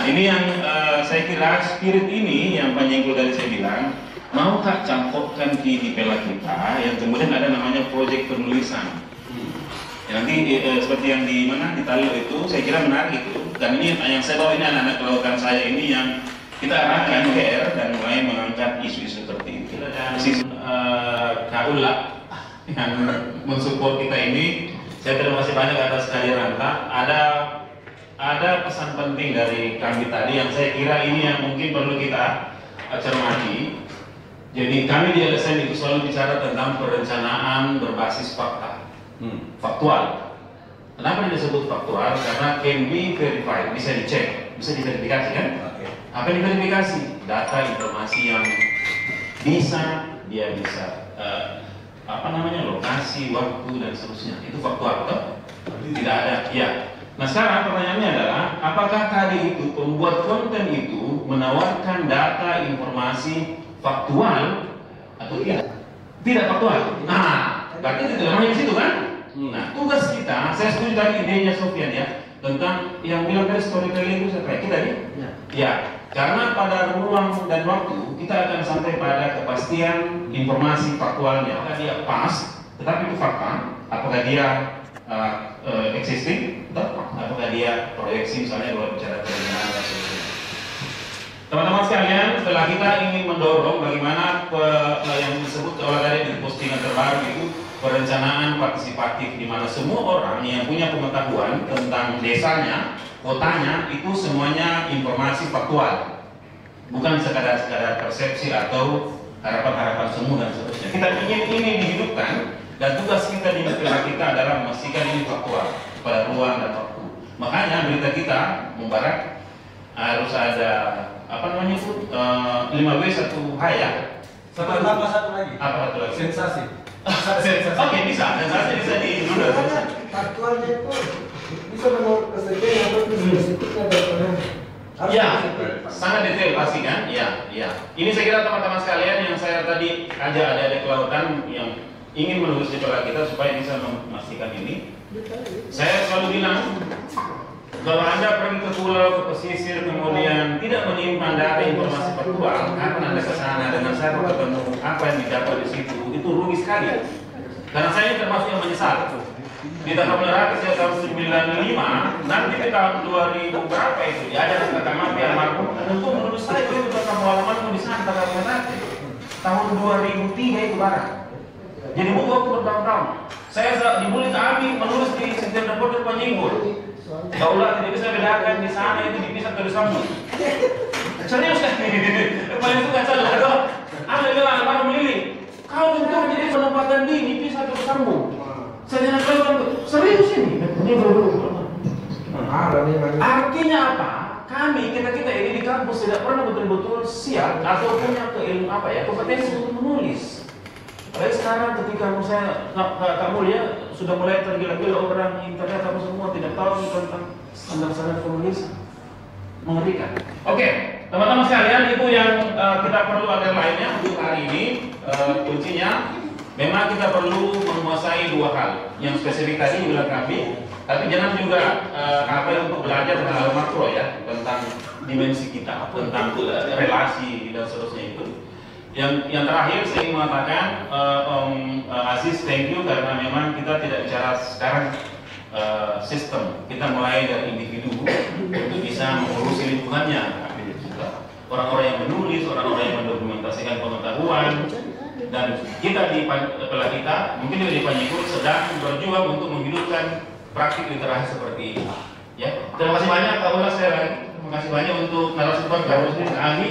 ini yang saya kira spirit ini yang Pak Nyengkul tadi saya bilang, mau Kak campurkan di pela kita, yang kemudian ada namanya proyek penulisan. Ya, nanti seperti yang di mana di Talio itu, saya kira menarik itu. Dan ini yang saya bawa ini anak-anak kelautan saya ini yang kita arahkan care dan mulai mengangkat isu-isu seperti itu. Kak Ula yang mensupport kita ini, saya terima kasih banyak atas kehadiran Kak. Ada pesan penting dari kami tadi yang saya kira ini yang mungkin perlu kita cermati. Jadi kami di LSM itu selalu bicara tentang perencanaan berbasis fakta, faktual. Kenapa disebut faktual? Karena can be verified, bisa dicek, bisa diverifikasi kan? Apa yang diverifikasi? Data, informasi yang bisa lokasi, waktu dan seterusnya. Itu faktual, betul? Tidak ada, ya. Nah sekarang pertanyaannya adalah, apakah tadi itu pembuat konten itu menawarkan data, informasi faktual atau tidak? Tidak faktual. Nah, berarti itu namanya di situ kan? Nah, tugas kita, saya setuju tadi idenya Sofian ya, tentang yang bilang tadi storytelling itu saya kita nih. Ya, karena pada ruang dan waktu kita akan sampai pada kepastian informasi faktualnya. Apakah dia pas, tetapi itu fakta? Apakah dia existing? Apakah dia proyeksi misalnya kalau bicara perencanaan dan sebagainya. Teman-teman sekalian, setelah kita ingin mendorong bagaimana yang disebut oleh tadi di postingan terbaru itu perencanaan partisipatif, di mana semua orang yang punya pengetahuan tentang desanya, kotanya itu semuanya informasi faktual, bukan sekadar persepsi atau harapan-harapan semu dan seterusnya. Kita ingin ini dihidupkan. Dan tugas kita di negara kita adalah memastikan ini faktual pada ruang dan waktu. Makanya berita kita Mubarak harus ada apa namanya itu 5W 1H ya. Satu lagi. Apa satu lagi? Sensasi. Oke, bisa. Sensasi bisa diundur. Faktualnya itu bisa menurut kesedihan atau spesifiknya dan ya, sangat detail pasti kan? Ya. Ini saya kira teman-teman sekalian yang saya tadi ajak adik-adik kelautan yang ingin menulis di pela kita supaya bisa memastikan ini. Saya selalu bilang, kalau Anda pergi ke pulau, ke pesisir, kemudian tidak menyimpan data informasi faktual, karena Anda ke sana dengan satu ketemu apa yang didapat di situ, itu rugi sekali. Karena saya ini termasuk yang menyesal. Di tahun neraka sejak tahun 95, nanti di tahun 2000 berapa itu diajar ke Kamapi almarhum untuk menulis saya itu tentang pengalaman di sana tahun 2003 itu barang. Jadi buku aku bertahun-tahun. Saya dibully kami menulis di sistem reporter Pak Nyengkul. Kaulah tidak bisa bedakan di sana itu dipisah terus sambung. Serius kan? Paling suka salah dong. Anda bilang baru memilih. Kau tentu jadi penempatan di pisah terus sambung. Saya bilang serius ini. Artinya apa? Kita ini di kampus tidak pernah betul-betul siap atau punya kompetensi untuk menulis. Baik sekarang ketika kamu lihat sudah mulai tergila-gila orang internet, kamu semua tidak tahu tentang standar-standar penulisan. Mengerikan. Oke, teman-teman sekalian, itu yang kita perlu ada lainnya untuk hari ini. Kuncinya memang kita perlu menguasai dua hal. Yang spesifik tadi bilang kami, tapi jangan juga untuk belajar tentang hal makro ya, tentang dimensi kita, tentang relasi dan seterusnya itu. Yang terakhir saya ingin mengatakan Om Aziz, thank you karena memang kita tidak bicara sekarang sistem, kita mulai dari individu untuk bisa mengurusi lingkungannya. Orang-orang yang menulis, orang-orang yang mendokumentasikan pengetahuan, dan kita di pela kita, mungkin juga di Pak Nyengkul sedang berjuang untuk menghidupkan praktik literasi seperti ini. Ya, terima kasih banyak Kak Ulas sekali lagi. Terima kasih banyak untuk narasumber Kak Rusdi, Kak Anggi.